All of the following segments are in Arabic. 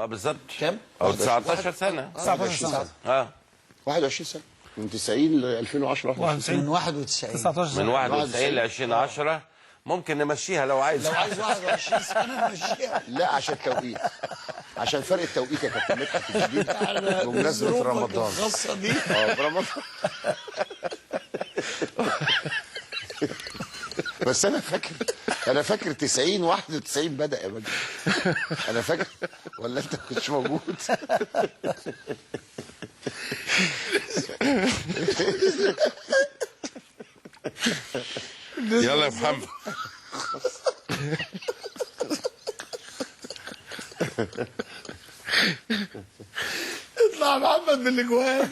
بالظبط. كام؟ او 19 سنه. 19 سنه. 21 سنه من 90 ل 2010. من 91 من 91 ل 2010. ممكن نمشيها لو عايز. لو عايز 21 سنه نمشيها. لا عشان التوقيت، عشان فرق التوقيت يا كابتن مدحت الجديد بمناسبه رمضان الخاصه دي. برمضان. بس انا فاكر 90 91 بدأ يا مجدي. انا فاكر ولا انت ما كنتش موجود؟ يلا يا محمد. اطلع يا محمد من الاجوان.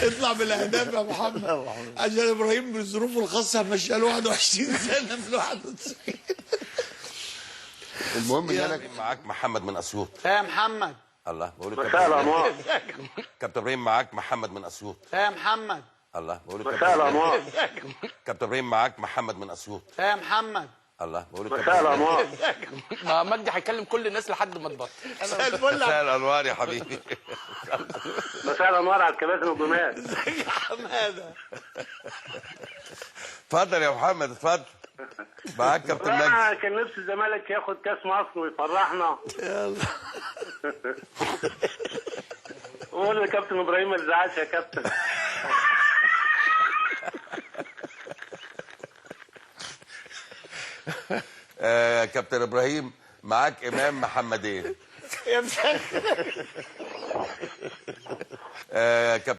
اطلع بالاهداف يا محمد، عشان ابراهيم بالظروف الخاصه مشى له 21 سنه من 91. المهم ان انا معاك محمد من اسيوط. يا محمد. الله بقول مساء الانوار. كابتن ابراهيم معاك محمد من اسيوط. يا محمد. الله بقول مساء الانوار. كابتن ابراهيم معاك محمد من اسيوط. يا محمد. الله بقول مساء الانوار. ما مجدي هيكلم كل الناس لحد ما تبطل. مساء الانوار يا حبيبي. مساء الانوار على الكباتن والجمال. يا حماده. اتفضل يا محمد اتفضل. معاك كابتن مجدي. انا كان نفسي الزمالك ياخد كاس مصر ويفرحنا. يلا. قول لكابتن ابراهيم ما تزعلش يا كابتن. كابتن ابراهيم معاك امام محمدين. يا مساء. كابتن